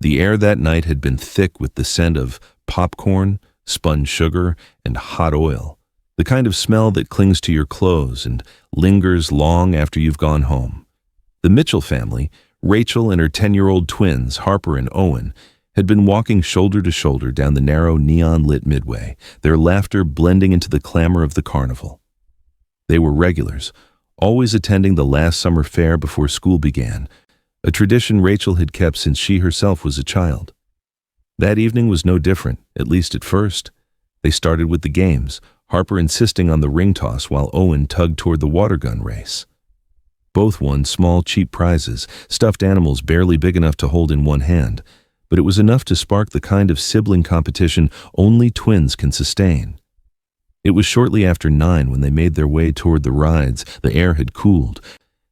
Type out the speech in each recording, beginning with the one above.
The air that night had been thick with the scent of popcorn, spun sugar, and hot oil, the kind of smell that clings to your clothes and lingers long after you've gone home. The Mitchell family, Rachel and her 10-year-old twins, Harper and Owen, had been walking shoulder to shoulder down the narrow neon-lit midway, their laughter blending into the clamor of the carnival. They were regulars, always attending the last summer fair before school began, a tradition Rachel had kept since she herself was a child. That evening was no different, at least at first. They started with the games, Harper insisting on the ring toss while Owen tugged toward the water gun race. Both won small, cheap prizes, stuffed animals barely big enough to hold in one hand, but it was enough to spark the kind of sibling competition only twins can sustain. It was shortly after 9 when they made their way toward the rides. The air had cooled,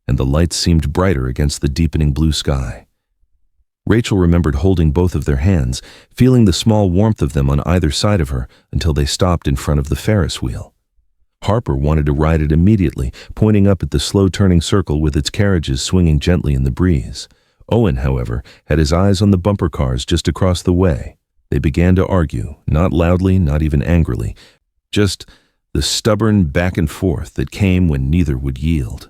and the lights seemed brighter against the deepening blue sky. Rachel remembered holding both of their hands, feeling the small warmth of them on either side of her until they stopped in front of the Ferris wheel. Harper wanted to ride it immediately, pointing up at the slow-turning circle with its carriages swinging gently in the breeze. Owen, however, had his eyes on the bumper cars just across the way. They began to argue, not loudly, not even angrily, just the stubborn back and forth that came when neither would yield.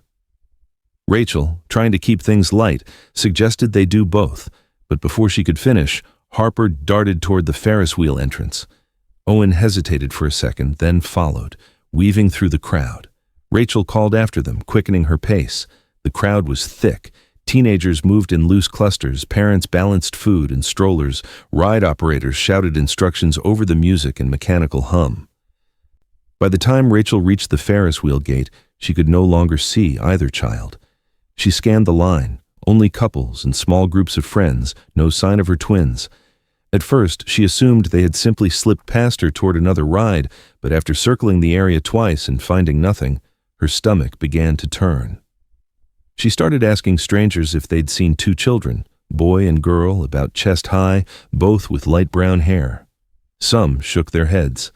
Rachel, trying to keep things light, suggested they do both, but before she could finish, Harper darted toward the Ferris wheel entrance. Owen hesitated for a second, then followed, weaving through the crowd. Rachel called after them, quickening her pace. The crowd was thick. Teenagers moved in loose clusters, parents balanced food and strollers, ride operators shouted instructions over the music and mechanical hum. By the time Rachel reached the Ferris wheel gate, she could no longer see either child. She scanned the line, only couples and small groups of friends, no sign of her twins. At first, she assumed they had simply slipped past her toward another ride, but after circling the area twice and finding nothing, her stomach began to turn. She started asking strangers if they'd seen 2 children, boy and girl, about chest high, both with light brown hair. Some shook their heads.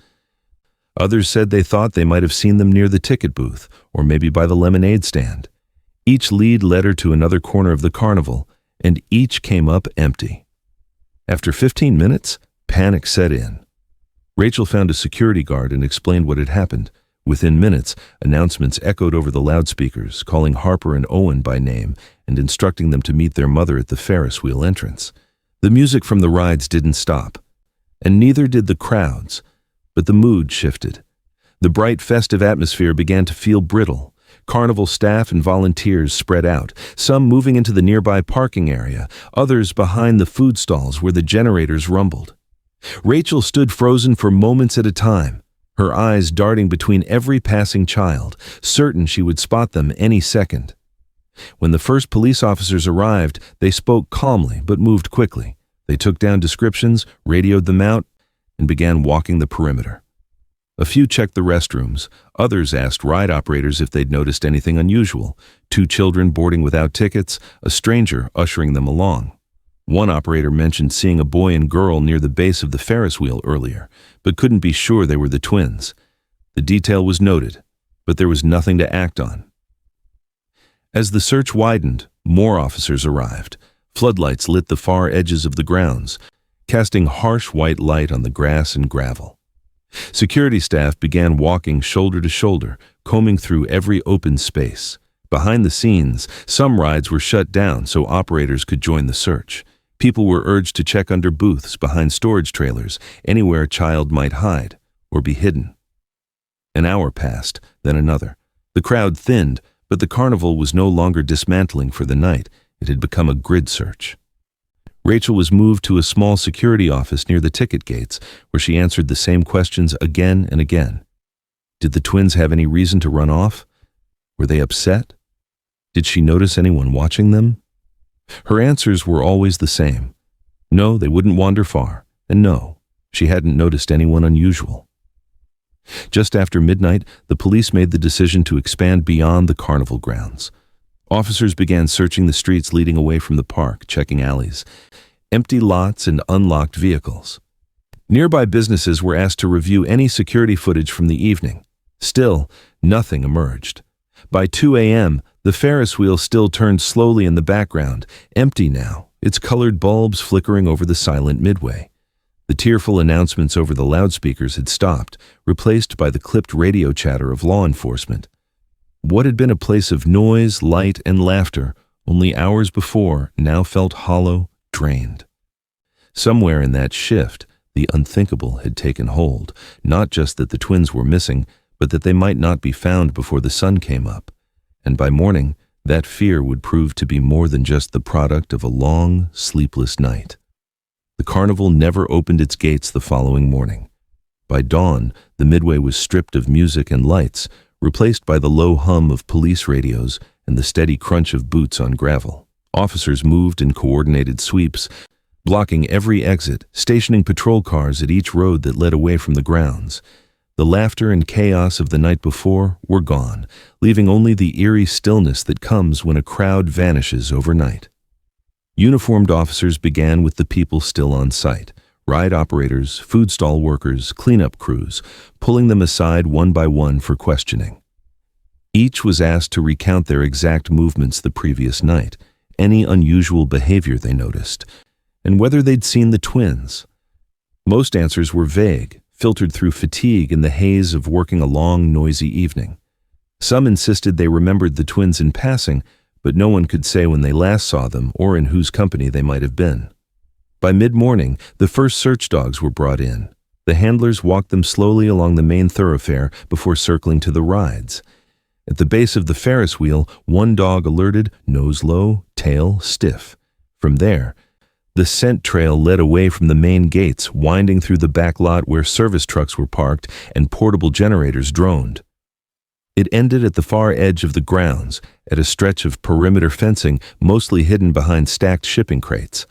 Others said they thought they might have seen them near the ticket booth, or maybe by the lemonade stand. Each lead led her to another corner of the carnival, and each came up empty. After 15 minutes, panic set in. Rachel found a security guard and explained what had happened. Within minutes, announcements echoed over the loudspeakers, calling Harper and Owen by name and instructing them to meet their mother at the Ferris wheel entrance. The music from the rides didn't stop, and neither did the crowds, but the mood shifted. The bright, festive atmosphere began to feel brittle. Carnival staff and volunteers spread out, some moving into the nearby parking area, others behind the food stalls where the generators rumbled. Rachel stood frozen for moments at a time, her eyes darting between every passing child, certain she would spot them any second. When the first police officers arrived, they spoke calmly but moved quickly. They took down descriptions, radioed them out, and began walking the perimeter. A few checked the restrooms. Others asked ride operators if they'd noticed anything unusual. 2 children boarding without tickets, a stranger ushering them along. One operator mentioned seeing a boy and girl near the base of the Ferris wheel earlier, but couldn't be sure they were the twins. The detail was noted, but there was nothing to act on. As the search widened, more officers arrived. Floodlights lit the far edges of the grounds, casting harsh white light on the grass and gravel. Security staff began walking shoulder to shoulder, combing through every open space. Behind the scenes, some rides were shut down so operators could join the search. People were urged to check under booths, behind storage trailers, anywhere a child might hide or be hidden. An hour passed, then another. The crowd thinned, but the carnival was no longer dismantling for the night. It had become a grid search. Rachel was moved to a small security office near the ticket gates, where she answered the same questions again and again. Did the twins have any reason to run off? Were they upset? Did she notice anyone watching them? Her answers were always the same. No, they wouldn't wander far, and no, she hadn't noticed anyone unusual. Just after midnight, the police made the decision to expand beyond the carnival grounds. Officers began searching the streets leading away from the park, checking alleys, empty lots, and unlocked vehicles. Nearby businesses were asked to review any security footage from the evening. Still, nothing emerged. By 2 a.m., the Ferris wheel still turned slowly in the background, empty now, its colored bulbs flickering over the silent midway. The tearful announcements over the loudspeakers had stopped, replaced by the clipped radio chatter of law enforcement. What had been a place of noise, light, and laughter only hours before now felt hollow, drained. Somewhere in that shift, the unthinkable had taken hold, not just that the twins were missing, but that they might not be found before the sun came up. And by morning, that fear would prove to be more than just the product of a long, sleepless night. The carnival never opened its gates the following morning. By dawn, the midway was stripped of music and lights, replaced by the low hum of police radios and the steady crunch of boots on gravel. Officers moved in coordinated sweeps, blocking every exit, stationing patrol cars at each road that led away from the grounds. The laughter and chaos of the night before were gone, leaving only the eerie stillness that comes when a crowd vanishes overnight. Uniformed officers began with the people still on site, ride operators, food stall workers, cleanup crews, pulling them aside one by one for questioning. Each was asked to recount their exact movements the previous night, any unusual behavior they noticed, and whether they'd seen the twins. Most answers were vague, filtered through fatigue and the haze of working a long, noisy evening. Some insisted they remembered the twins in passing, but no one could say when they last saw them or in whose company they might have been. By mid-morning, the first search dogs were brought in. The handlers walked them slowly along the main thoroughfare before circling to the rides. At the base of the Ferris wheel, one dog alerted, nose low, tail stiff. From there, the scent trail led away from the main gates, winding through the back lot where service trucks were parked and portable generators droned. It ended at the far edge of the grounds, at a stretch of perimeter fencing mostly hidden behind stacked shipping crates.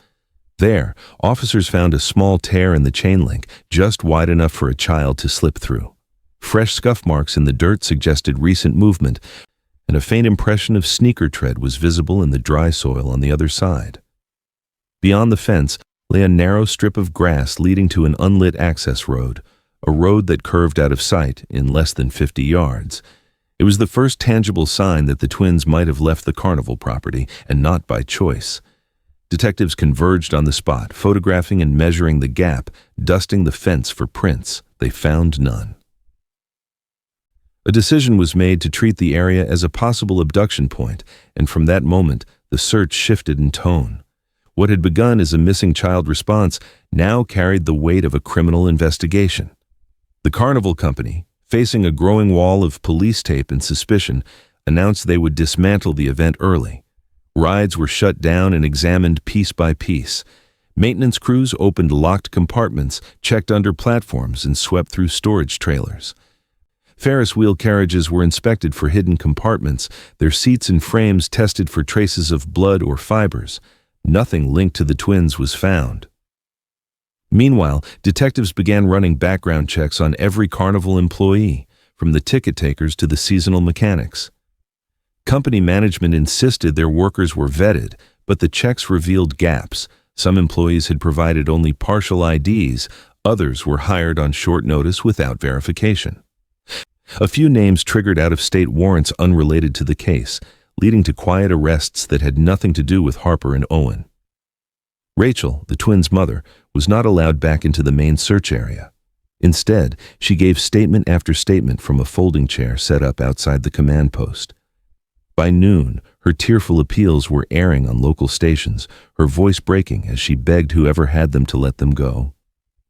There, officers found a small tear in the chain link, just wide enough for a child to slip through. Fresh scuff marks in the dirt suggested recent movement, and a faint impression of sneaker tread was visible in the dry soil on the other side. Beyond the fence lay a narrow strip of grass leading to an unlit access road, a road that curved out of sight in less than 50 yards. It was the first tangible sign that the twins might have left the carnival property, and not by choice. Detectives converged on the spot, photographing and measuring the gap, dusting the fence for prints. They found none. A decision was made to treat the area as a possible abduction point, and from that moment, the search shifted in tone. What had begun as a missing child response now carried the weight of a criminal investigation. The Carnival Company, facing a growing wall of police tape and suspicion, announced they would dismantle the event early. Rides were shut down and examined piece by piece. Maintenance crews opened locked compartments, checked under platforms, and swept through storage trailers. Ferris wheel carriages were inspected for hidden compartments, their seats and frames tested for traces of blood or fibers. Nothing linked to the twins was found. Meanwhile, detectives began running background checks on every carnival employee, from the ticket takers to the seasonal mechanics. Company management insisted their workers were vetted, but the checks revealed gaps. Some employees had provided only partial IDs, others were hired on short notice without verification. A few names triggered out-of-state warrants unrelated to the case, leading to quiet arrests that had nothing to do with Harper and Owen. Rachel, the twins' mother, was not allowed back into the main search area. Instead, she gave statement after statement from a folding chair set up outside the command post. By noon, her tearful appeals were airing on local stations, her voice breaking as she begged whoever had them to let them go.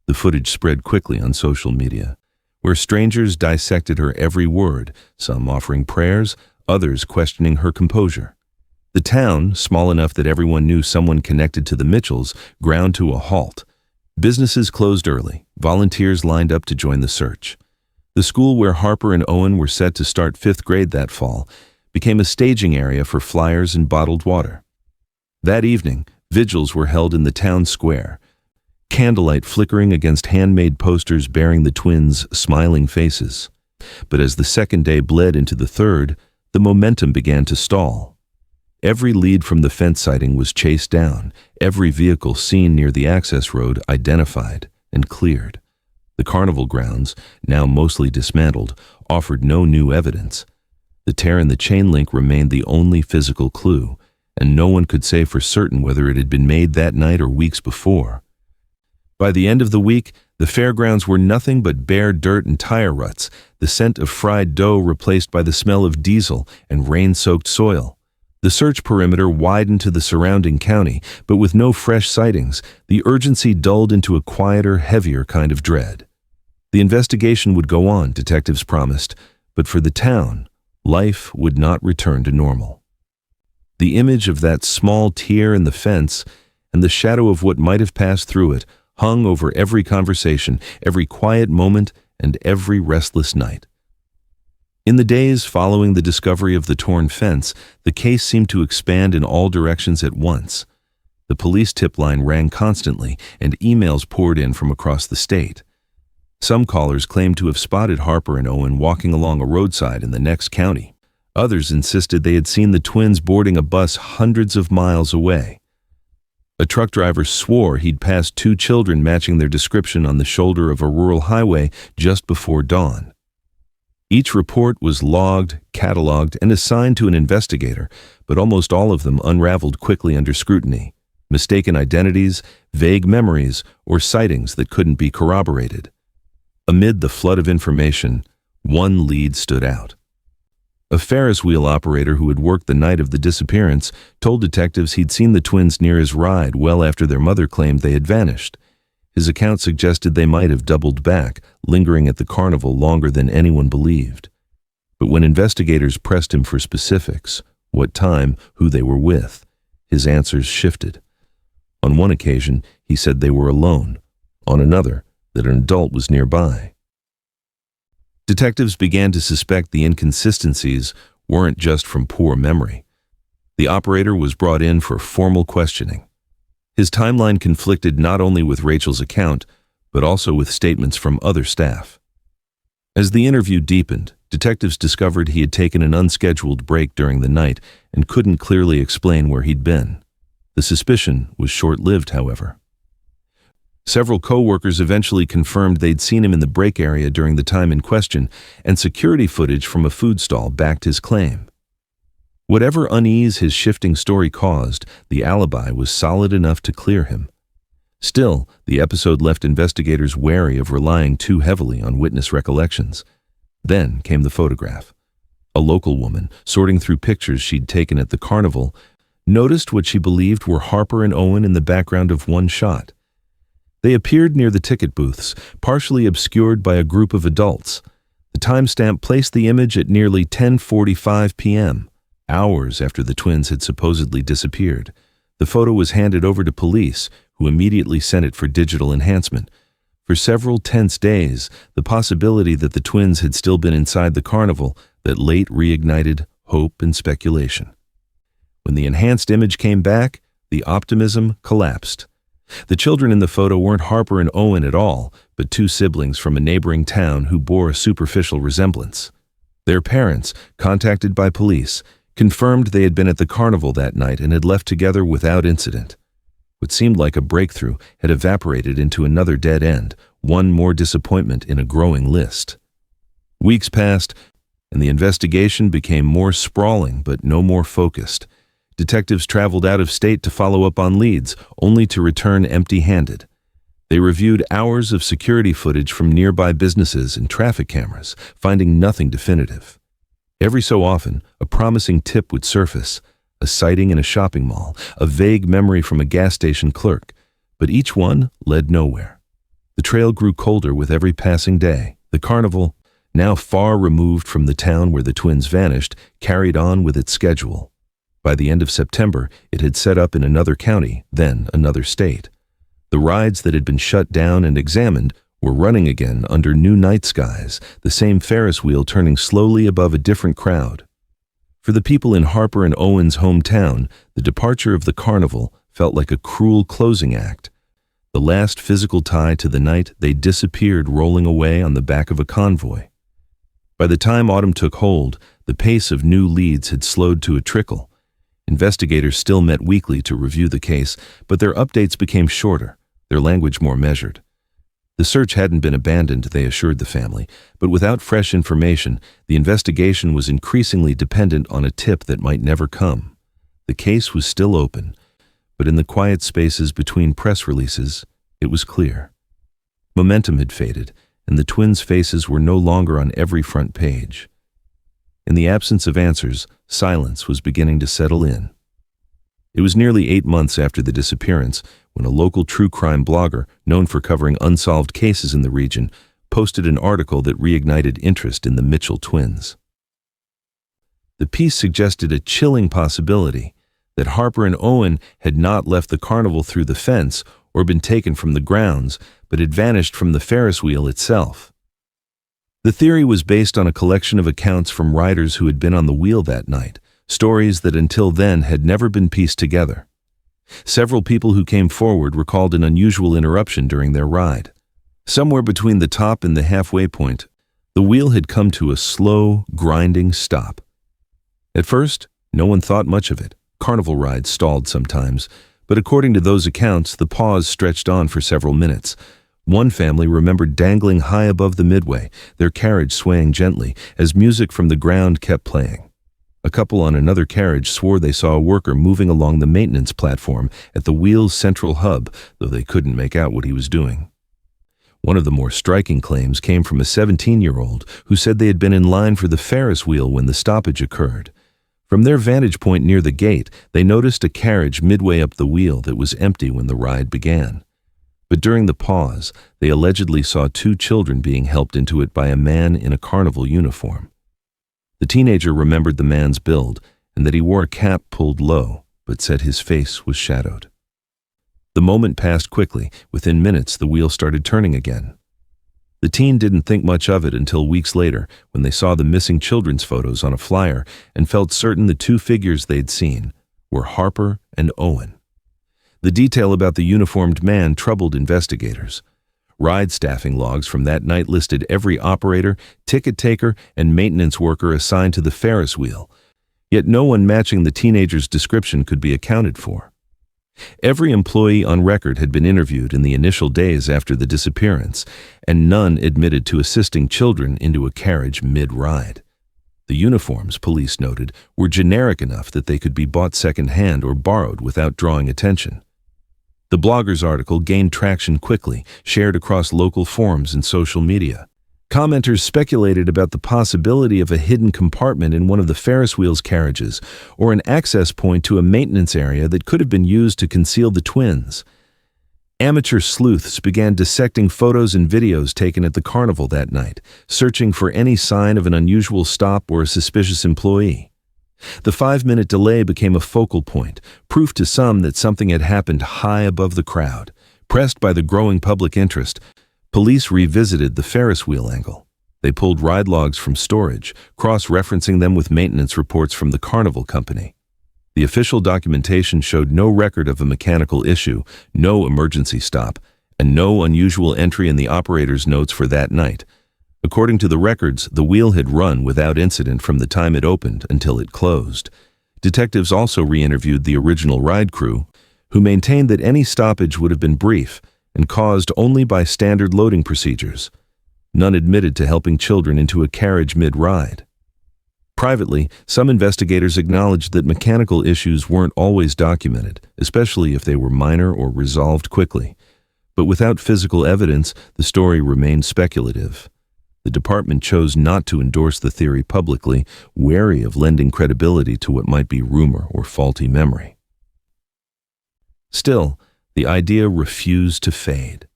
The footage spread quickly on social media, where strangers dissected her every word, some offering prayers, others questioning her composure. The town, small enough that everyone knew someone connected to the Mitchells, ground to a halt. Businesses closed early. Volunteers lined up to join the search. The school where Harper and Owen were set to start 5th grade that fall became a staging area for flyers and bottled water. That evening, vigils were held in the town square, candlelight flickering against handmade posters bearing the twins' smiling faces. But as the second day bled into the third, the momentum began to stall. Every lead from the fence sighting was chased down, every vehicle seen near the access road identified and cleared. The carnival grounds, now mostly dismantled, offered no new evidence. The tear in the chain link remained the only physical clue, and no one could say for certain whether it had been made that night or weeks before. By the end of the week, the fairgrounds were nothing but bare dirt and tire ruts, the scent of fried dough replaced by the smell of diesel and rain-soaked soil. The search perimeter widened to the surrounding county, but with no fresh sightings, the urgency dulled into a quieter, heavier kind of dread. The investigation would go on, detectives promised, but for the town, life would not return to normal. The image of that small tear in the fence and the shadow of what might have passed through it hung over every conversation, every quiet moment, and every restless night. In the days following the discovery of the torn fence, the case seemed to expand in all directions at once. The police tip line rang constantly, and emails poured in from across the state. Some callers claimed to have spotted Harper and Owen walking along a roadside in the next county. Others insisted they had seen the twins boarding a bus hundreds of miles away. A truck driver swore he'd passed two children matching their description on the shoulder of a rural highway just before dawn. Each report was logged, cataloged, and assigned to an investigator, but almost all of them unraveled quickly under scrutiny. Mistaken identities, vague memories, or sightings that couldn't be corroborated. Amid the flood of information, one lead stood out. A Ferris wheel operator who had worked the night of the disappearance told detectives he'd seen the twins near his ride well after their mother claimed they had vanished. His account suggested they might have doubled back, lingering at the carnival longer than anyone believed. But when investigators pressed him for specifics, what time, who they were with, his answers shifted. On one occasion, he said they were alone. On another, that an adult was nearby. Detectives began to suspect the inconsistencies weren't just from poor memory. The operator was brought in for formal questioning. His timeline conflicted not only with Rachel's account, but also with statements from other staff. As the interview deepened, detectives discovered he had taken an unscheduled break during the night and couldn't clearly explain where he'd been. The suspicion was short-lived, however. Several co-workers eventually confirmed they'd seen him in the break area during the time in question, and security footage from a food stall backed his claim. Whatever unease his shifting story caused, the alibi was solid enough to clear him. Still, the episode left investigators wary of relying too heavily on witness recollections. Then came the photograph. A local woman, sorting through pictures she'd taken at the carnival, noticed what she believed were Harper and Owen in the background of one shot. They appeared near the ticket booths, partially obscured by a group of adults. The timestamp placed the image at nearly 10:45 p.m., hours after the twins had supposedly disappeared. The photo was handed over to police, who immediately sent it for digital enhancement. For several tense days, the possibility that the twins had still been inside the carnival that late reignited hope and speculation. When the enhanced image came back, the optimism collapsed. The children in the photo weren't Harper and Owen at all, but two siblings from a neighboring town who bore a superficial resemblance. Their parents, contacted by police, confirmed they had been at the carnival that night and had left together without incident. What seemed like a breakthrough had evaporated into another dead end, one more disappointment in a growing list. Weeks passed, and the investigation became more sprawling but no more focused. Detectives traveled out of state to follow up on leads, only to return empty-handed. They reviewed hours of security footage from nearby businesses and traffic cameras, finding nothing definitive. Every so often, a promising tip would surface, a sighting in a shopping mall, a vague memory from a gas station clerk, but each one led nowhere. The trail grew colder with every passing day. The carnival, now far removed from the town where the twins vanished, carried on with its schedule. By the end of September, it had set up in another county, then another state. The rides that had been shut down and examined were running again under new night skies, the same Ferris wheel turning slowly above a different crowd. For the people in Harper and Owen's hometown, the departure of the carnival felt like a cruel closing act. The last physical tie to the night, they disappeared rolling away on the back of a convoy. By the time autumn took hold, the pace of new leads had slowed to a trickle. Investigators still met weekly to review the case, but their updates became shorter, their language more measured. The search hadn't been abandoned, they assured the family, but without fresh information, the investigation was increasingly dependent on a tip that might never come. The case was still open, but in the quiet spaces between press releases, it was clear. Momentum had faded, and the twins' faces were no longer on every front page. In the absence of answers, silence was beginning to settle in. It was nearly 8 months after the disappearance when a local true crime blogger, known for covering unsolved cases in the region, posted an article that reignited interest in the Mitchell twins. The piece suggested a chilling possibility that Harper and Owen had not left the carnival through the fence or been taken from the grounds, but had vanished from the Ferris wheel itself. The theory was based on a collection of accounts from riders who had been on the wheel that night, stories that until then had never been pieced together. Several people who came forward recalled an unusual interruption during their ride. Somewhere between the top and the halfway point, the wheel had come to a slow, grinding stop. At first, no one thought much of it. Carnival rides stalled sometimes, but according to those accounts, the pause stretched on for several minutes. One family remembered dangling high above the midway, their carriage swaying gently as music from the ground kept playing. A couple on another carriage swore they saw a worker moving along the maintenance platform at the wheel's central hub, though they couldn't make out what he was doing. One of the more striking claims came from a 17-year-old who said they had been in line for the Ferris wheel when the stoppage occurred. From their vantage point near the gate, they noticed a carriage midway up the wheel that was empty when the ride began. But during the pause, they allegedly saw 2 children being helped into it by a man in a carnival uniform. The teenager remembered the man's build and that he wore a cap pulled low, but said his face was shadowed. The moment passed quickly. Within minutes, the wheel started turning again. The teen didn't think much of it until weeks later when they saw the missing children's photos on a flyer and felt certain the 2 figures they'd seen were Harper and Owen. The detail about the uniformed man troubled investigators. Ride staffing logs from that night listed every operator, ticket taker, and maintenance worker assigned to the Ferris wheel, yet no one matching the teenager's description could be accounted for. Every employee on record had been interviewed in the initial days after the disappearance, and none admitted to assisting children into a carriage mid-ride. The uniforms, police noted, were generic enough that they could be bought second-hand or borrowed without drawing attention. The blogger's article gained traction quickly, shared across local forums and social media. Commenters speculated about the possibility of a hidden compartment in one of the Ferris wheel's carriages, or an access point to a maintenance area that could have been used to conceal the twins. Amateur sleuths began dissecting photos and videos taken at the carnival that night, searching for any sign of an unusual stop or a suspicious employee. The 5-minute delay became a focal point, proof to some that something had happened high above the crowd. Pressed by the growing public interest, police revisited the Ferris wheel angle. They pulled ride logs from storage, cross-referencing them with maintenance reports from the Carnival company. The official documentation showed no record of a mechanical issue, no emergency stop, and no unusual entry in the operator's notes for that night. According to the records, the wheel had run without incident from the time it opened until it closed. Detectives also re-interviewed the original ride crew, who maintained that any stoppage would have been brief and caused only by standard loading procedures. None admitted to helping children into a carriage mid-ride. Privately, some investigators acknowledged that mechanical issues weren't always documented, especially if they were minor or resolved quickly. But without physical evidence, the story remained speculative. The department chose not to endorse the theory publicly, wary of lending credibility to what might be rumor or faulty memory. Still, the idea refused to fade.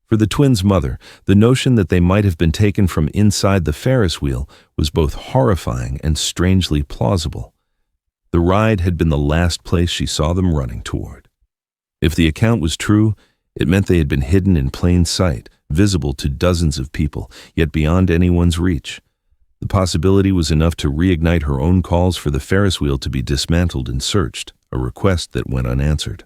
For the twins' mother, the notion that they might have been taken from inside the Ferris wheel was both horrifying and strangely plausible. The ride had been the last place she saw them running toward. If the account was true, it meant they had been hidden in plain sight, visible to dozens of people, yet beyond anyone's reach. The possibility was enough to reignite her own calls for the Ferris wheel to be dismantled and searched, a request that went unanswered.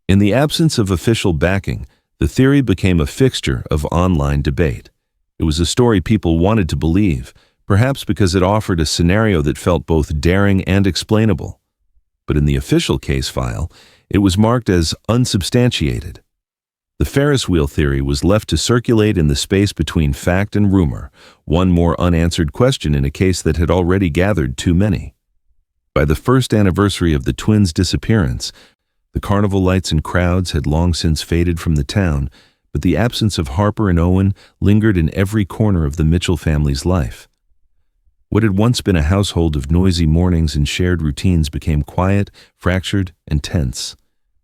In the absence of official backing, the theory became a fixture of online debate. It was a story people wanted to believe, perhaps because it offered a scenario that felt both daring and explainable. But in the official case file, it was marked as unsubstantiated. The Ferris wheel theory was left to circulate in the space between fact and rumor, one more unanswered question in a case that had already gathered too many. By the first anniversary of the twins' disappearance, the carnival lights and crowds had long since faded from the town, but the absence of Harper and Owen lingered in every corner of the Mitchell family's life. What had once been a household of noisy mornings and shared routines became quiet, fractured, and tense.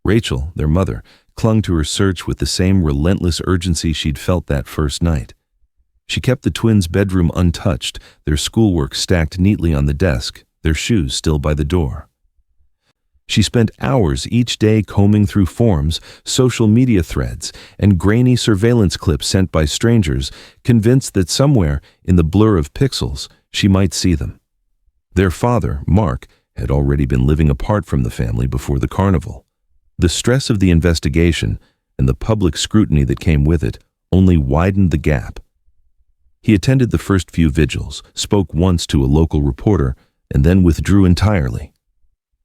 Rachel, their mother, clung to her search with the same relentless urgency she'd felt that first night. She kept the twins' bedroom untouched, their schoolwork stacked neatly on the desk, their shoes still by the door. She spent hours each day combing through forms, social media threads, and grainy surveillance clips sent by strangers, convinced that somewhere, in the blur of pixels, she might see them. Their father, Mark, had already been living apart from the family before the carnival. The stress of the investigation and the public scrutiny that came with it only widened the gap. He attended the first few vigils, spoke once to a local reporter, and then withdrew entirely.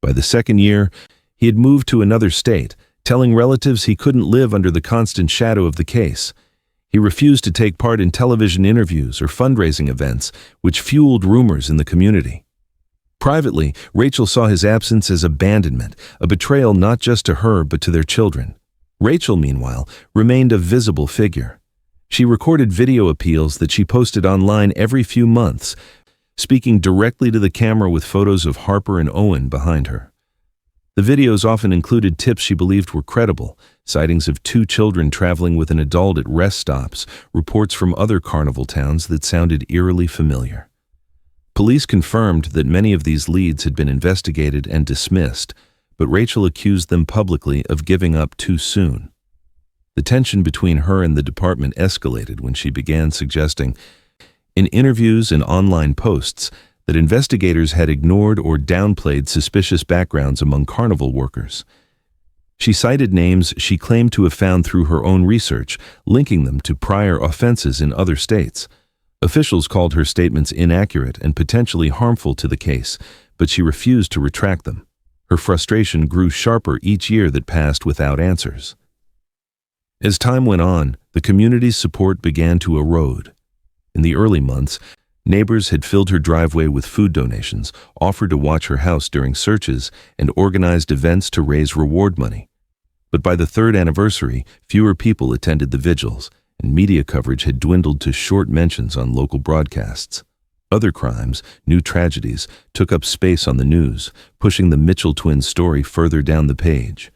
By the second year, he had moved to another state, telling relatives he couldn't live under the constant shadow of the case. He refused to take part in television interviews or fundraising events, which fueled rumors in the community. Privately, Rachel saw his absence as abandonment, a betrayal not just to her but to their children. Rachel, meanwhile, remained a visible figure. She recorded video appeals that she posted online every few months, speaking directly to the camera with photos of Harper and Owen behind her. The videos often included tips she believed were credible, sightings of 2 children traveling with an adult at rest stops, reports from other carnival towns that sounded eerily familiar. Police confirmed that many of these leads had been investigated and dismissed, but Rachel accused them publicly of giving up too soon. The tension between her and the department escalated when she began suggesting, in interviews and online posts, that investigators had ignored or downplayed suspicious backgrounds among carnival workers. She cited names she claimed to have found through her own research, linking them to prior offenses in other states. Officials called her statements inaccurate and potentially harmful to the case, but she refused to retract them. Her frustration grew sharper each year that passed without answers. As time went on, the community's support began to erode. In the early months, neighbors had filled her driveway with food donations, offered to watch her house during searches, and organized events to raise reward money. But by the third anniversary, fewer people attended the vigils, and media coverage had dwindled to short mentions on local broadcasts. Other crimes, new tragedies, took up space on the news, pushing the Mitchell twins' story further down the page.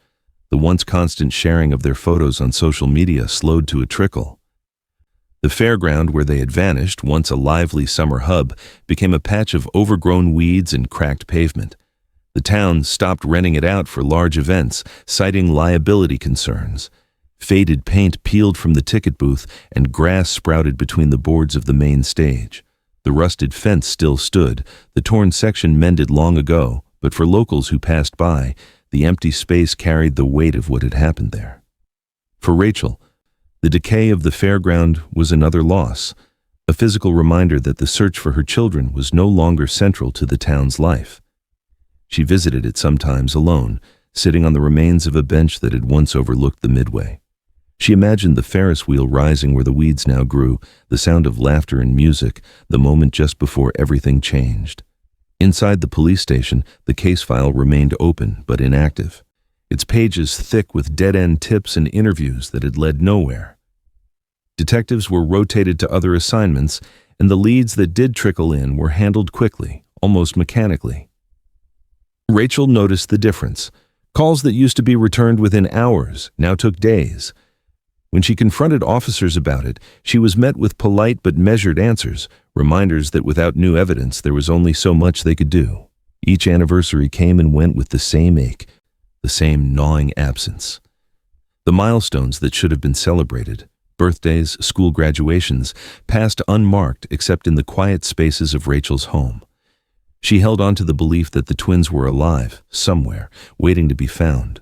The once constant sharing of their photos on social media slowed to a trickle. The fairground where they had vanished, once a lively summer hub, became a patch of overgrown weeds and cracked pavement. The town stopped renting it out for large events, citing liability concerns. Faded paint peeled from the ticket booth, and grass sprouted between the boards of the main stage. The rusted fence still stood, the torn section mended long ago, but for locals who passed by, the empty space carried the weight of what had happened there. For Rachel, the decay of the fairground was another loss, a physical reminder that the search for her children was no longer central to the town's life. She visited it sometimes alone, sitting on the remains of a bench that had once overlooked the midway. She imagined the Ferris wheel rising where the weeds now grew, the sound of laughter and music, the moment just before everything changed. Inside the police station, the case file remained open but inactive, its pages thick with dead-end tips and interviews that had led nowhere. Detectives were rotated to other assignments, and the leads that did trickle in were handled quickly, almost mechanically. Rachel noticed the difference. Calls that used to be returned within hours now took days. When she confronted officers about it, she was met with polite but measured answers, reminders that without new evidence there was only so much they could do. Each anniversary came and went with the same ache, the same gnawing absence. The milestones that should have been celebrated, birthdays, school graduations, passed unmarked except in the quiet spaces of Rachel's home. She held on to the belief that the twins were alive, somewhere, waiting to be found.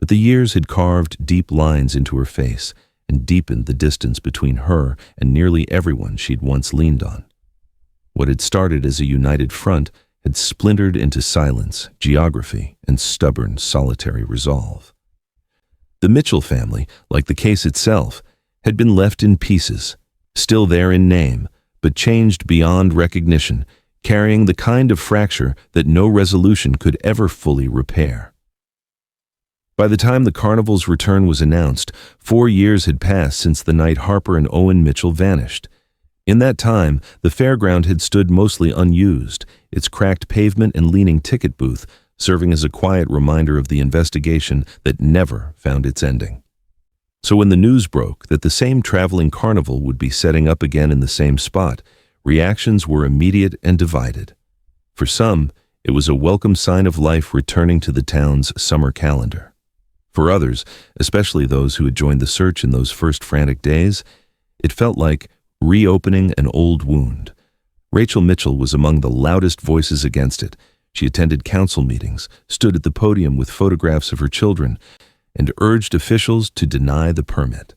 But the years had carved deep lines into her face and deepened the distance between her and nearly everyone she'd once leaned on. What had started as a united front had splintered into silence, geography, and stubborn, solitary resolve. The Mitchell family, like the case itself, had been left in pieces, still there in name, but changed beyond recognition, carrying the kind of fracture that no resolution could ever fully repair. By the time the carnival's return was announced, 4 years had passed since the night Harper and Owen Mitchell vanished. In that time, the fairground had stood mostly unused, its cracked pavement and leaning ticket booth serving as a quiet reminder of the investigation that never found its ending. So when the news broke that the same traveling carnival would be setting up again in the same spot, reactions were immediate and divided. For some, it was a welcome sign of life returning to the town's summer calendar. For others, especially those who had joined the search in those first frantic days, it felt like reopening an old wound. Rachel Mitchell was among the loudest voices against it. She attended council meetings, stood at the podium with photographs of her children, and urged officials to deny the permit.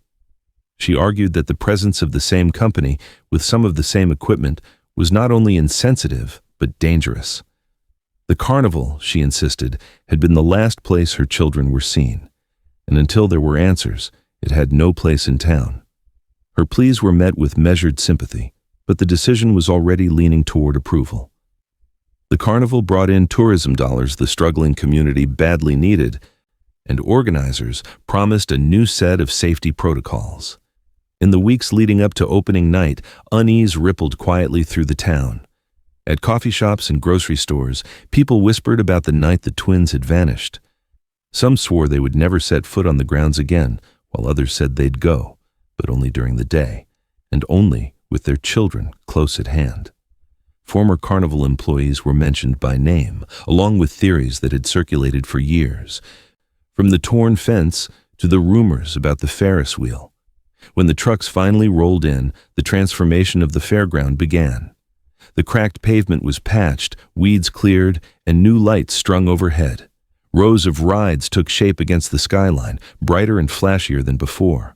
She argued that the presence of the same company with some of the same equipment was not only insensitive, but dangerous. The carnival, she insisted, had been the last place her children were seen, and until there were answers, it had no place in town. Her pleas were met with measured sympathy, but the decision was already leaning toward approval. The carnival brought in tourism dollars the struggling community badly needed, and organizers promised a new set of safety protocols. In the weeks leading up to opening night, unease rippled quietly through the town. At coffee shops and grocery stores, people whispered about the night the twins had vanished. Some swore they would never set foot on the grounds again, while others said they'd go, but only during the day, and only with their children close at hand. Former carnival employees were mentioned by name, along with theories that had circulated for years, from the torn fence to the rumors about the Ferris wheel. When the trucks finally rolled in, the transformation of the fairground began. The cracked pavement was patched, weeds cleared, and new lights strung overhead. Rows of rides took shape against the skyline, brighter and flashier than before.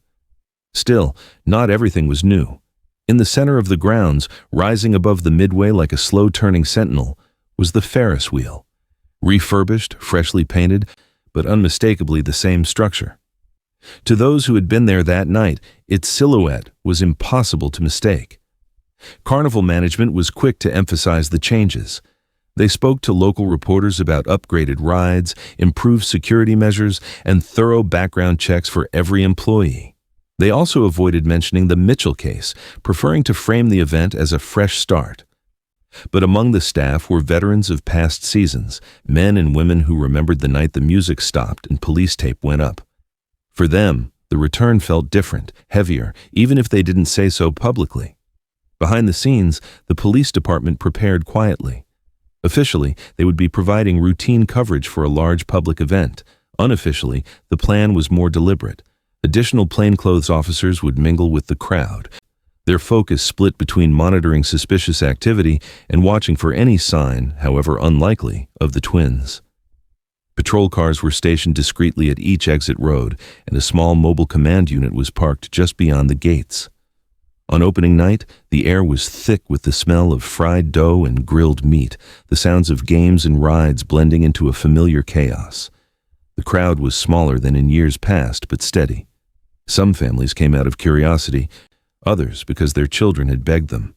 Still, not everything was new. In the center of the grounds, rising above the midway like a slow-turning sentinel, was the Ferris wheel. Refurbished, freshly painted, but unmistakably the same structure. To those who had been there that night, its silhouette was impossible to mistake. Carnival management was quick to emphasize the changes. They spoke to local reporters about upgraded rides, improved security measures, and thorough background checks for every employee. They also avoided mentioning the Mitchell case, preferring to frame the event as a fresh start. But among the staff were veterans of past seasons, men and women who remembered the night the music stopped and police tape went up. For them, the return felt different, heavier, even if they didn't say so publicly. Behind the scenes, the police department prepared quietly. Officially, they would be providing routine coverage for a large public event. Unofficially, the plan was more deliberate. Additional plainclothes officers would mingle with the crowd, their focus split between monitoring suspicious activity and watching for any sign, however unlikely, of the twins. Patrol cars were stationed discreetly at each exit road, and a small mobile command unit was parked just beyond the gates. On opening night, the air was thick with the smell of fried dough and grilled meat, the sounds of games and rides blending into a familiar chaos. The crowd was smaller than in years past, but steady. Some families came out of curiosity, others because their children had begged them.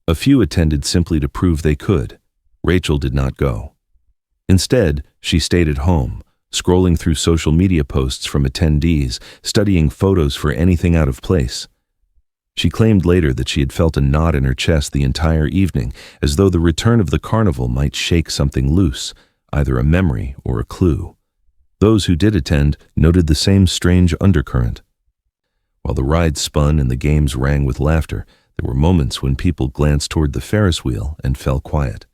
A few attended simply to prove they could. Rachel did not go. Instead, she stayed at home, scrolling through social media posts from attendees, studying photos for anything out of place. She claimed later that she had felt a knot in her chest the entire evening, as though the return of the carnival might shake something loose, either a memory or a clue. Those who did attend noted the same strange undercurrent. While the ride spun and the games rang with laughter, there were moments when people glanced toward the Ferris wheel and fell quiet.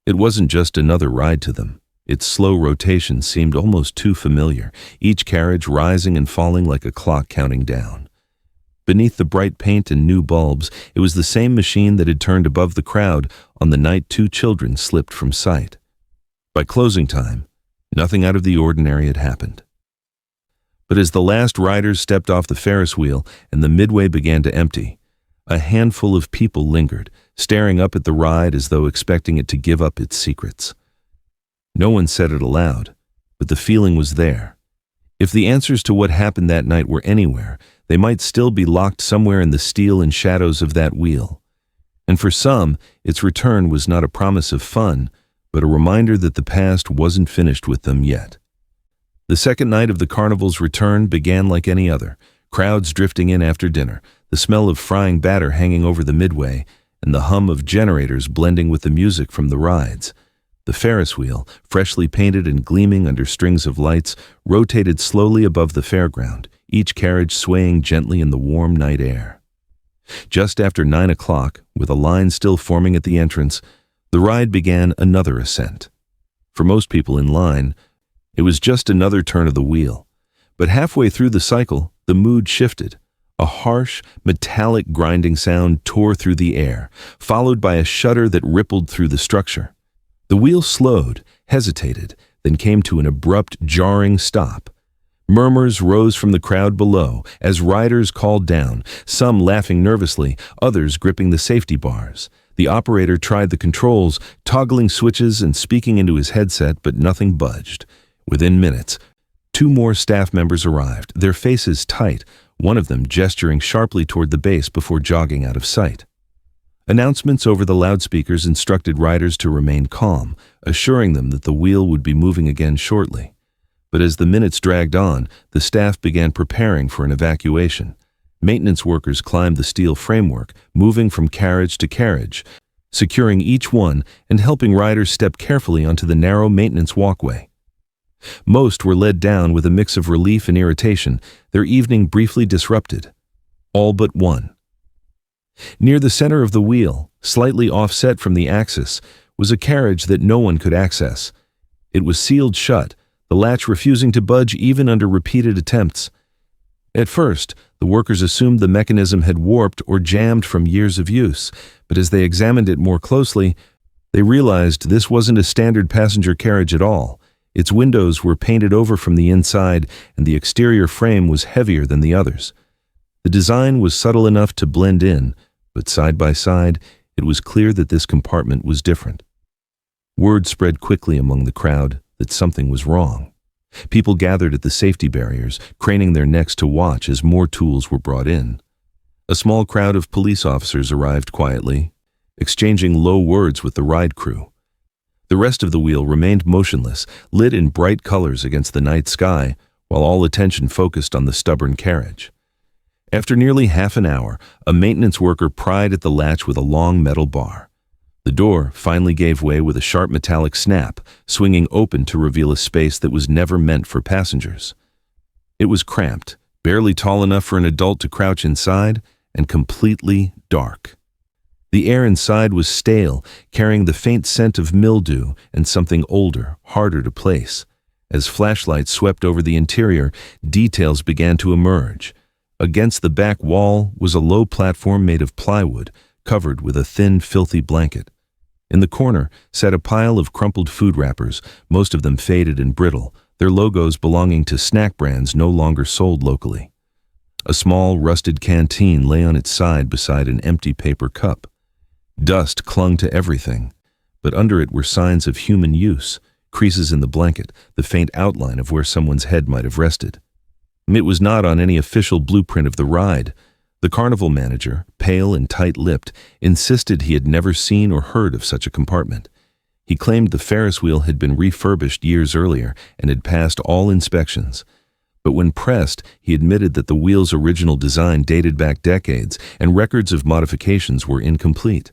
It wasn't just another ride to them. Its slow rotation seemed almost too familiar, each carriage rising and falling like a clock counting down. Beneath the bright paint and new bulbs, it was the same machine that had turned above the crowd on the night 2 children slipped from sight. By closing time, nothing out of the ordinary had happened. But as the last riders stepped off the Ferris wheel and the midway began to empty, a handful of people lingered, staring up at the ride as though expecting it to give up its secrets. No one said it aloud, but the feeling was there. If the answers to what happened that night were anywhere, they might still be locked somewhere in the steel and shadows of that wheel. And for some, its return was not a promise of fun, but a reminder that the past wasn't finished with them yet. The second night of the carnival's return began like any other, crowds drifting in after dinner, the smell of frying batter hanging over the midway, and the hum of generators blending with the music from the rides. The Ferris wheel, freshly painted and gleaming under strings of lights, rotated slowly above the fairground, each carriage swaying gently in the warm night air. Just after 9 o'clock, with a line still forming at the entrance, the ride began another ascent. For most people in line, it was just another turn of the wheel. But halfway through the cycle, the mood shifted. A harsh, metallic grinding sound tore through the air, followed by a shudder that rippled through the structure. The wheel slowed, hesitated, then came to an abrupt, jarring stop. Murmurs rose from the crowd below as riders called down, some laughing nervously, others gripping the safety bars. The operator tried the controls, toggling switches and speaking into his headset, but nothing budged. Within minutes, 2 more staff members arrived, their faces tight, one of them gesturing sharply toward the base before jogging out of sight. Announcements over the loudspeakers instructed riders to remain calm, assuring them that the wheel would be moving again shortly. But as the minutes dragged on, the staff began preparing for an evacuation. Maintenance workers climbed the steel framework, moving from carriage to carriage, securing each one and helping riders step carefully onto the narrow maintenance walkway. Most were led down with a mix of relief and irritation, their evening briefly disrupted. All but one. Near the center of the wheel, slightly offset from the axis, was a carriage that no one could access. It was sealed shut, the latch refusing to budge even under repeated attempts. At first, the workers assumed the mechanism had warped or jammed from years of use, but as they examined it more closely, they realized this wasn't a standard passenger carriage at all. Its windows were painted over from the inside, and the exterior frame was heavier than the others. The design was subtle enough to blend in, but side by side, it was clear that this compartment was different. Word spread quickly among the crowd that something was wrong. People gathered at the safety barriers, craning their necks to watch as more tools were brought in. A small crowd of police officers arrived quietly, exchanging low words with the ride crew. The rest of the wheel remained motionless, lit in bright colors against the night sky, while all attention focused on the stubborn carriage. After nearly half an hour, a maintenance worker pried at the latch with a long metal bar. The door finally gave way with a sharp metallic snap, swinging open to reveal a space that was never meant for passengers. It was cramped, barely tall enough for an adult to crouch inside, and completely dark. The air inside was stale, carrying the faint scent of mildew and something older, harder to place. As flashlights swept over the interior, details began to emerge. Against the back wall was a low platform made of plywood, covered with a thin, filthy blanket. In the corner sat a pile of crumpled food wrappers, most of them faded and brittle, their logos belonging to snack brands no longer sold locally. A small, rusted canteen lay on its side beside an empty paper cup. Dust clung to everything, but under it were signs of human use, creases in the blanket, the faint outline of where someone's head might have rested. It was not on any official blueprint of the ride. The carnival manager, pale and tight-lipped, insisted he had never seen or heard of such a compartment. He claimed the Ferris wheel had been refurbished years earlier and had passed all inspections. But when pressed, he admitted that the wheel's original design dated back decades and records of modifications were incomplete.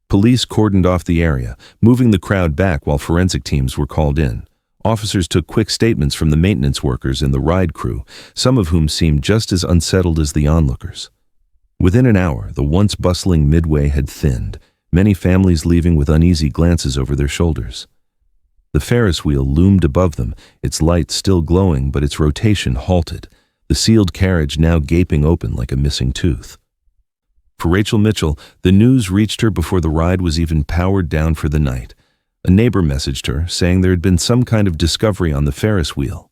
Police cordoned off the area, moving the crowd back while forensic teams were called in. Officers took quick statements from the maintenance workers and the ride crew, some of whom seemed just as unsettled as the onlookers. Within an hour, the once bustling midway had thinned, many families leaving with uneasy glances over their shoulders. The Ferris wheel loomed above them, its lights still glowing but its rotation halted, the sealed carriage now gaping open like a missing tooth. For Rachel Mitchell, the news reached her before the ride was even powered down for the night. A neighbor messaged her, saying there had been some kind of discovery on the Ferris wheel.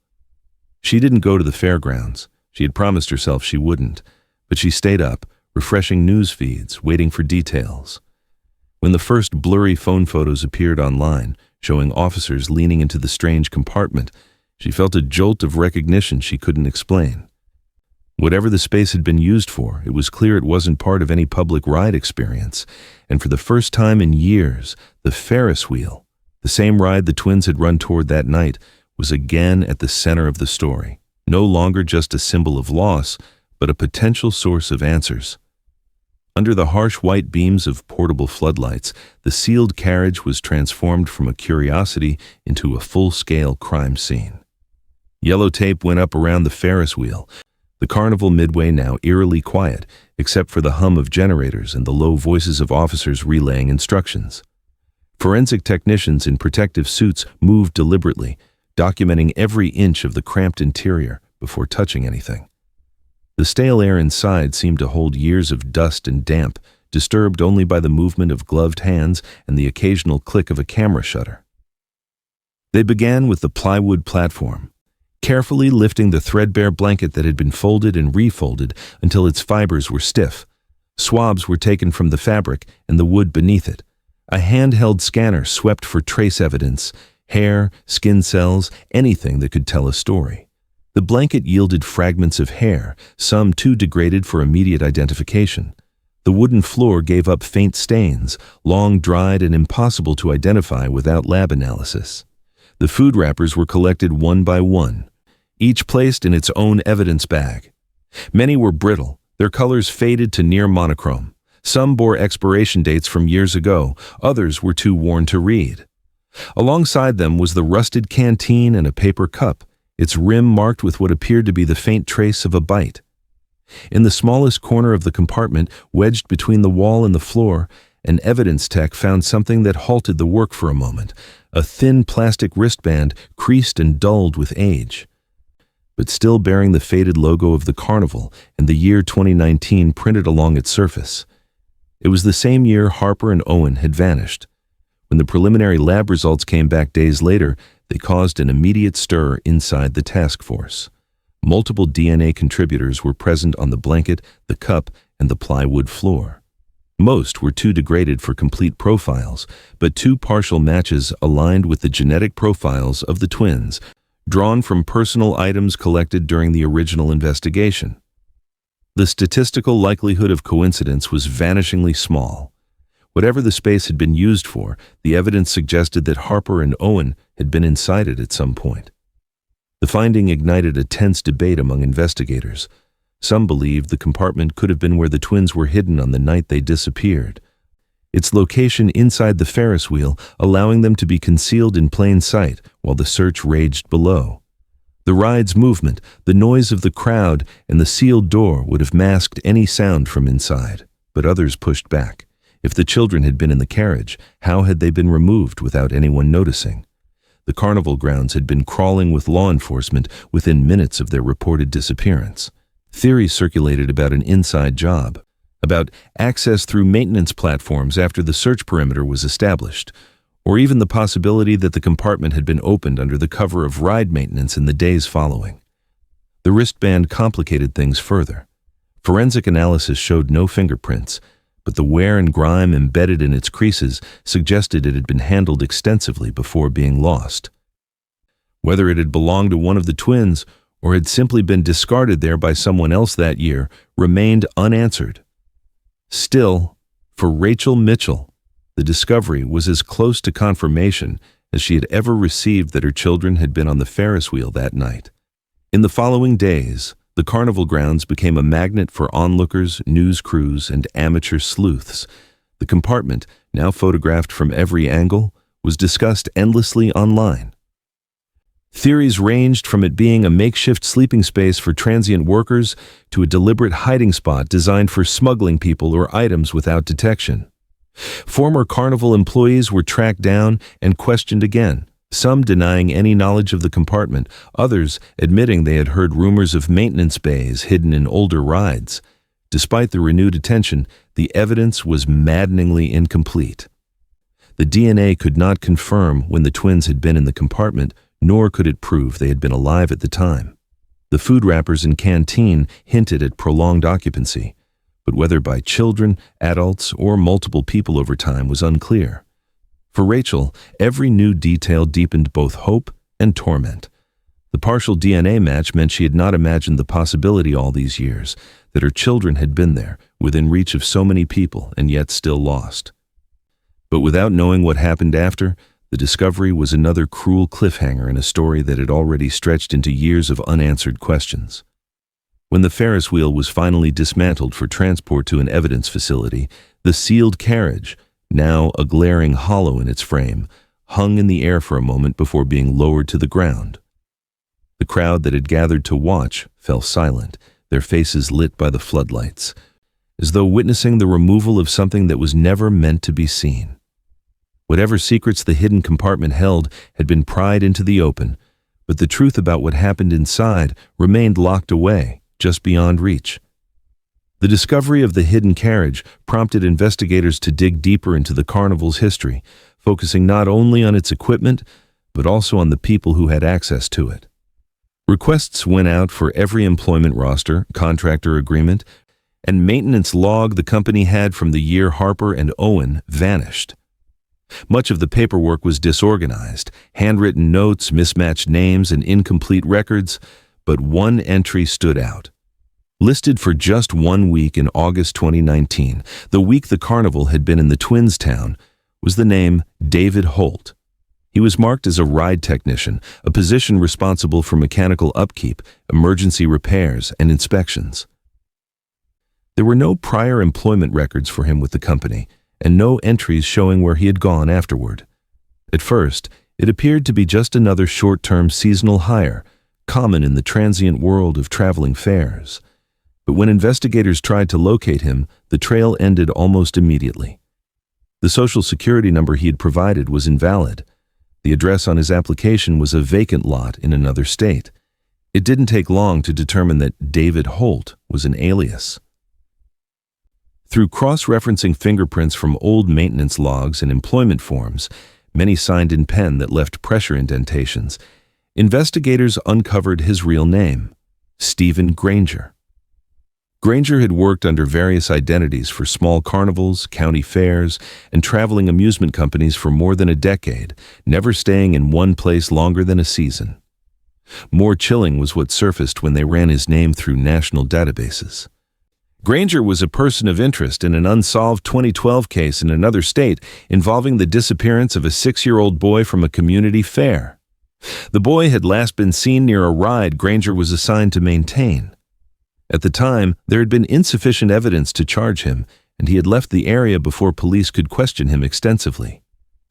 She didn't go to the fairgrounds. She had promised herself she wouldn't, but she stayed up, refreshing news feeds, waiting for details. When the first blurry phone photos appeared online, showing officers leaning into the strange compartment, she felt a jolt of recognition she couldn't explain. Whatever the space had been used for, it was clear it wasn't part of any public ride experience, and for the first time in years, the Ferris wheel, the same ride the twins had run toward that night, was again at the center of the story, no longer just a symbol of loss, but a potential source of answers. Under the harsh white beams of portable floodlights, the sealed carriage was transformed from a curiosity into a full-scale crime scene. Yellow tape went up around the Ferris wheel, the Carnival midway now eerily quiet, except for the hum of generators and the low voices of officers relaying instructions. Forensic technicians in protective suits moved deliberately, documenting every inch of the cramped interior before touching anything. The stale air inside seemed to hold years of dust and damp, disturbed only by the movement of gloved hands and the occasional click of a camera shutter. They began with the plywood platform, carefully lifting the threadbare blanket that had been folded and refolded until its fibers were stiff. Swabs were taken from the fabric and the wood beneath it. A handheld scanner swept for trace evidence, hair, skin cells, anything that could tell a story. The blanket yielded fragments of hair, some too degraded for immediate identification. The wooden floor gave up faint stains, long dried and impossible to identify without lab analysis. The food wrappers were collected one by one, each placed in its own evidence bag. Many were brittle, their colors faded to near monochrome. Some bore expiration dates from years ago, others were too worn to read. Alongside them was the rusted canteen and a paper cup, its rim marked with what appeared to be the faint trace of a bite. In the smallest corner of the compartment, wedged between the wall and the floor, an evidence tech found something that halted the work for a moment, a thin plastic wristband creased and dulled with age, but still bearing the faded logo of the Carnival and the year 2019 printed along its surface. It was the same year Harper and Owen had vanished. When the preliminary lab results came back days later, they caused an immediate stir inside the task force. Multiple DNA contributors were present on the blanket, the cup, and the plywood floor. Most were too degraded for complete profiles, but two partial matches aligned with the genetic profiles of the twins, drawn from personal items collected during the original investigation. The statistical likelihood of coincidence was vanishingly small. Whatever the space had been used for, the evidence suggested that Harper and Owen had been inside it at some point. The finding ignited a tense debate among investigators. Some believed the compartment could have been where the twins were hidden on the night they disappeared, its location inside the Ferris wheel allowing them to be concealed in plain sight while the search raged below. The ride's movement, the noise of the crowd, and the sealed door would have masked any sound from inside, but others pushed back. If the children had been in the carriage, how had they been removed without anyone noticing? The Carnival grounds had been crawling with law enforcement within minutes of their reported disappearance. Theories circulated about an inside job, about access through maintenance platforms after the search perimeter was established, or even the possibility that the compartment had been opened under the cover of ride maintenance in the days following. The wristband complicated things further. Forensic analysis showed no fingerprints, but the wear and grime embedded in its creases suggested it had been handled extensively before being lost. Whether it had belonged to one of the twins or had simply been discarded there by someone else that year remained unanswered. Still, for Rachel Mitchell, the discovery was as close to confirmation as she had ever received that her children had been on the Ferris wheel that night. In the following days, the Carnival grounds became a magnet for onlookers, news crews, and amateur sleuths. The compartment, now photographed from every angle, was discussed endlessly online. Theories ranged from it being a makeshift sleeping space for transient workers to a deliberate hiding spot designed for smuggling people or items without detection. Former Carnival employees were tracked down and questioned again, some denying any knowledge of the compartment, others admitting they had heard rumors of maintenance bays hidden in older rides. Despite the renewed attention, the evidence was maddeningly incomplete. The DNA could not confirm when the twins had been in the compartment, nor could it prove they had been alive at the time. The food wrappers and canteen hinted at prolonged occupancy, but whether by children, adults, or multiple people over time was unclear. For Rachel, every new detail deepened both hope and torment. The partial DNA match meant she had not imagined the possibility all these years, that her children had been there, within reach of so many people, and yet still lost. But without knowing what happened after, the discovery was another cruel cliffhanger in a story that had already stretched into years of unanswered questions. When the Ferris wheel was finally dismantled for transport to an evidence facility, the sealed carriage, now a glaring hollow in its frame, hung in the air for a moment before being lowered to the ground. The crowd that had gathered to watch fell silent, their faces lit by the floodlights, as though witnessing the removal of something that was never meant to be seen. Whatever secrets the hidden compartment held had been pried into the open, but the truth about what happened inside remained locked away, just beyond reach. The discovery of the hidden carriage prompted investigators to dig deeper into the Carnival's history, focusing not only on its equipment, but also on the people who had access to it. Requests went out for every employment roster, contractor agreement, and maintenance log the company had from the year Harper and Owen vanished. Much of the paperwork was disorganized, handwritten notes, mismatched names, and incomplete records, but one entry stood out. Listed for just 1 week in August 2019, the week the Carnival had been in the Twins town, was the name David Holt. He was marked as a ride technician, a position responsible for mechanical upkeep, emergency repairs, and inspections. There were no prior employment records for him with the company, and no entries showing where he had gone afterward. At first, it appeared to be just another short-term seasonal hire, common in the transient world of traveling fairs. But when investigators tried to locate him, the trail ended almost immediately. The social security number he had provided was invalid. The address on his application was a vacant lot in another state. It didn't take long to determine that David Holt was an alias. Through cross-referencing fingerprints from old maintenance logs and employment forms, many signed in pen that left pressure indentations, investigators uncovered his real name, Stephen Granger. Granger had worked under various identities for small carnivals, county fairs, and traveling amusement companies for more than a decade, never staying in one place longer than a season. More chilling was what surfaced when they ran his name through national databases. Granger was a person of interest in an unsolved 2012 case in another state involving the disappearance of a 6-year-old boy from a community fair. The boy had last been seen near a ride Granger was assigned to maintain. At the time, there had been insufficient evidence to charge him, and he had left the area before police could question him extensively.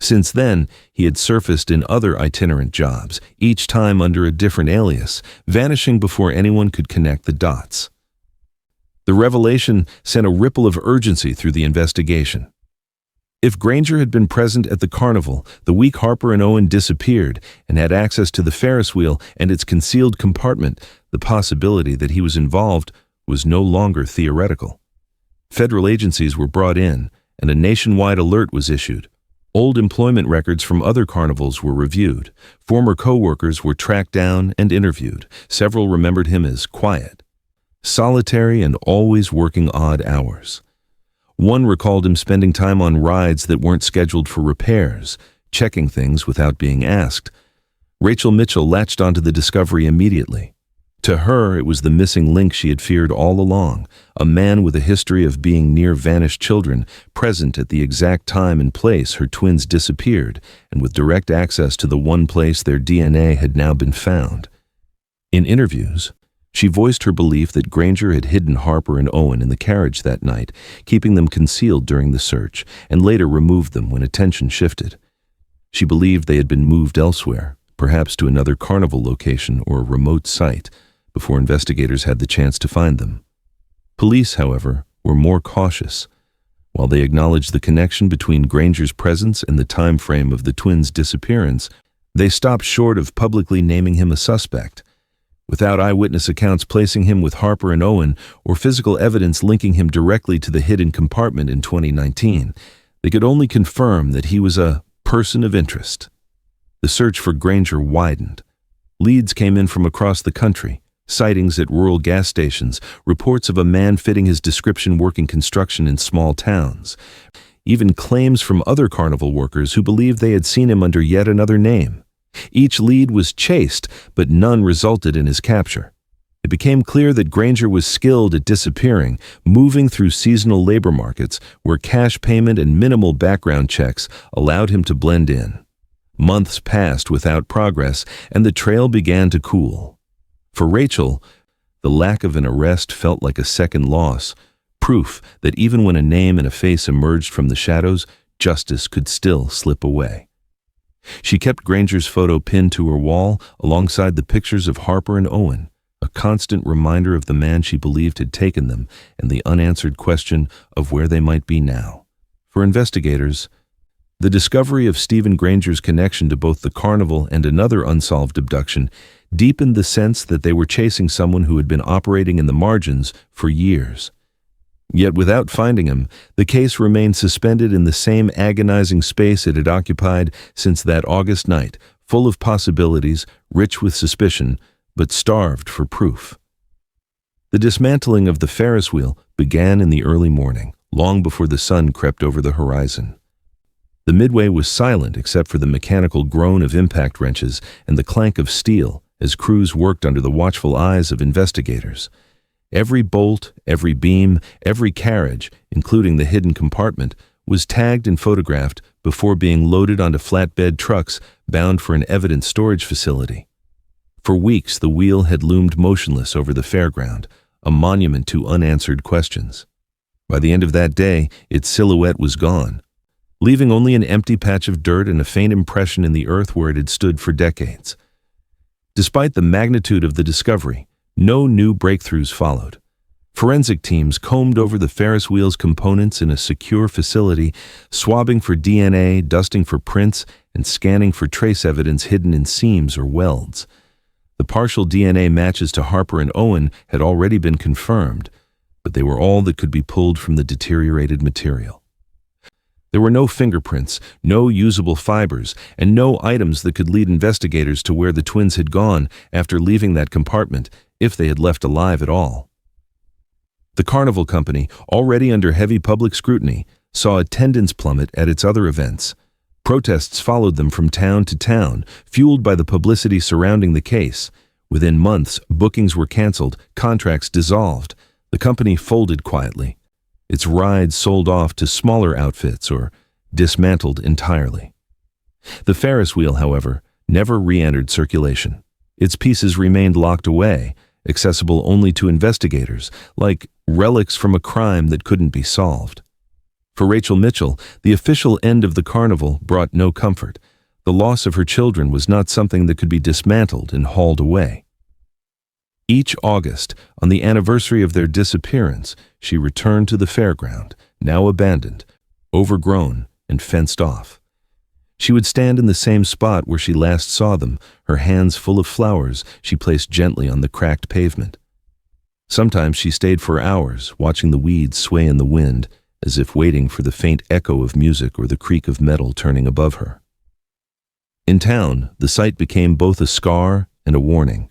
Since then, he had surfaced in other itinerant jobs, each time under a different alias, vanishing before anyone could connect the dots. The revelation sent a ripple of urgency through the investigation. If Granger had been present at the Carnival the week Harper and Owen disappeared and had access to the Ferris wheel and its concealed compartment, the possibility that he was involved was no longer theoretical. Federal agencies were brought in, and a nationwide alert was issued. Old employment records from other carnivals were reviewed. Former co-workers were tracked down and interviewed. Several remembered him as quiet, solitary, and always working odd hours. One recalled him spending time on rides that weren't scheduled for repairs, checking things without being asked. Rachel Mitchell latched onto the discovery immediately. To her, it was the missing link she had feared all along, a man with a history of being near vanished children, present at the exact time and place her twins disappeared, and with direct access to the one place their DNA had now been found. In interviews, she voiced her belief that Granger had hidden Harper and Owen in the carriage that night, keeping them concealed during the search, and later removed them when attention shifted. She believed they had been moved elsewhere, perhaps to another Carnival location or a remote site, before investigators had the chance to find them. Police, however, were more cautious. While they acknowledged the connection between Granger's presence and the time frame of the twins' disappearance, they stopped short of publicly naming him a suspect. Without eyewitness accounts placing him with Harper and Owen or physical evidence linking him directly to the hidden compartment in 2019, they could only confirm that he was a person of interest. The search for Granger widened. Leads came in from across the country, sightings at rural gas stations, reports of a man fitting his description working construction in small towns, even claims from other Carnival workers who believed they had seen him under yet another name, Each lead was chased, but none resulted in his capture. It became clear that Granger was skilled at disappearing, moving through seasonal labor markets where cash payment and minimal background checks allowed him to blend in. Months passed without progress, and the trail began to cool. For Rachel, the lack of an arrest felt like a second loss, proof that even when a name and a face emerged from the shadows, justice could still slip away. She kept Granger's photo pinned to her wall alongside the pictures of Harper and Owen, a constant reminder of the man she believed had taken them and the unanswered question of where they might be now. For investigators, the discovery of Stephen Granger's connection to both the Carnival and another unsolved abduction deepened the sense that they were chasing someone who had been operating in the margins for years. Yet without finding him, the case remained suspended in the same agonizing space it had occupied since that August night, full of possibilities, rich with suspicion, but starved for proof. The dismantling of the Ferris wheel began in the early morning, long before the sun crept over the horizon. The midway was silent except for the mechanical groan of impact wrenches and the clank of steel as crews worked under the watchful eyes of investigators. Every bolt, every beam, every carriage, including the hidden compartment, was tagged and photographed before being loaded onto flatbed trucks bound for an evidence storage facility. For weeks, the wheel had loomed motionless over the fairground, a monument to unanswered questions. By the end of that day, its silhouette was gone, leaving only an empty patch of dirt and a faint impression in the earth where it had stood for decades. Despite the magnitude of the discovery, no new breakthroughs followed. Forensic teams combed over the Ferris wheel's components in a secure facility, swabbing for DNA, dusting for prints, and scanning for trace evidence hidden in seams or welds. The partial DNA matches to Harper and Owen had already been confirmed, but they were all that could be pulled from the deteriorated material. There were no fingerprints, no usable fibers, and no items that could lead investigators to where the twins had gone after leaving that compartment, if they had left alive at all. The Carnival Company, already under heavy public scrutiny, saw attendance plummet at its other events. Protests followed them from town to town, fueled by the publicity surrounding the case. Within months, bookings were canceled, contracts dissolved. The company folded quietly. Its rides sold off to smaller outfits or dismantled entirely. The Ferris wheel, however, never re-entered circulation. Its pieces remained locked away, accessible only to investigators, like relics from a crime that couldn't be solved. For Rachel Mitchell, the official end of the carnival brought no comfort. The loss of her children was not something that could be dismantled and hauled away. Each August, on the anniversary of their disappearance, she returned to the fairground, now abandoned, overgrown, and fenced off. She would stand in the same spot where she last saw them, her hands full of flowers she placed gently on the cracked pavement. Sometimes she stayed for hours, watching the weeds sway in the wind, as if waiting for the faint echo of music or the creak of metal turning above her. In town, the site became both a scar and a warning.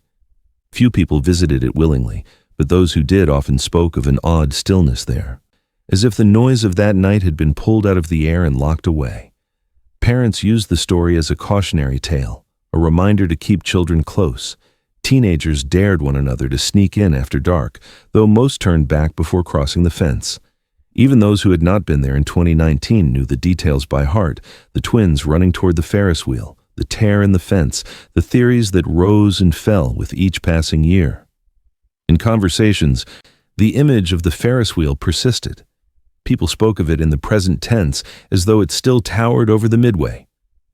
Few people visited it willingly, but those who did often spoke of an odd stillness there, as if the noise of that night had been pulled out of the air and locked away. Parents used the story as a cautionary tale, a reminder to keep children close. Teenagers dared one another to sneak in after dark, though most turned back before crossing the fence. Even those who had not been there in 2019 knew the details by heart, the twins running toward the Ferris wheel, the tear in the fence, the theories that rose and fell with each passing year. In conversations, the image of the Ferris wheel persisted. People spoke of it in the present tense as though it still towered over the midway.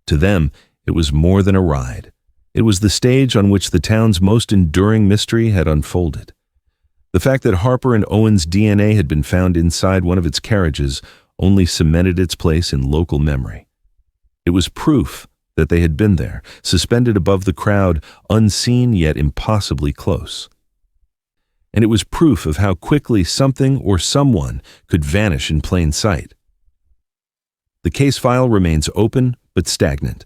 To them, it was more than a ride. It was the stage on which the town's most enduring mystery had unfolded. The fact that Harper and Owen's DNA had been found inside one of its carriages only cemented its place in local memory. It was proof that they had been there, suspended above the crowd, unseen yet impossibly close. And it was proof of how quickly something or someone could vanish in plain sight. The case file remains open but stagnant.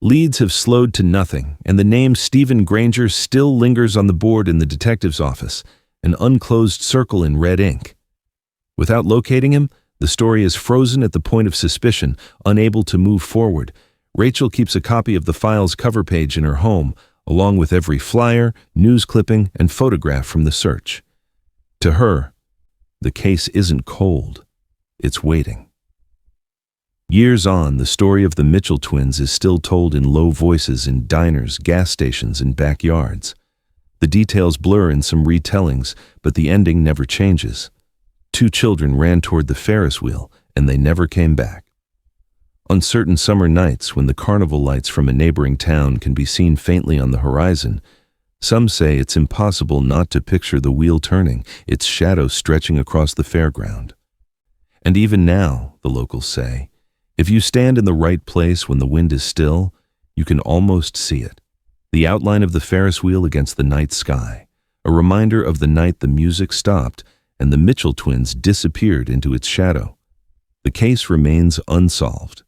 Leads have slowed to nothing, and the name Stephen Granger still lingers on the board in the detective's office, an unclosed circle in red ink. Without locating him, the story is frozen at the point of suspicion, unable to move forward. Rachel keeps a copy of the file's cover page in her home, along with every flyer, news clipping, and photograph from the search. To her, the case isn't cold, it's waiting. Years on, the story of the Mitchell twins is still told in low voices in diners, gas stations, and backyards. The details blur in some retellings, but the ending never changes. 2 children ran toward the Ferris wheel, and they never came back. On certain summer nights, when the carnival lights from a neighboring town can be seen faintly on the horizon, some say it's impossible not to picture the wheel turning, its shadow stretching across the fairground. And even now, the locals say, if you stand in the right place when the wind is still, you can almost see it. The outline of the Ferris wheel against the night sky, a reminder of the night the music stopped and the Mitchell twins disappeared into its shadow. The case remains unsolved.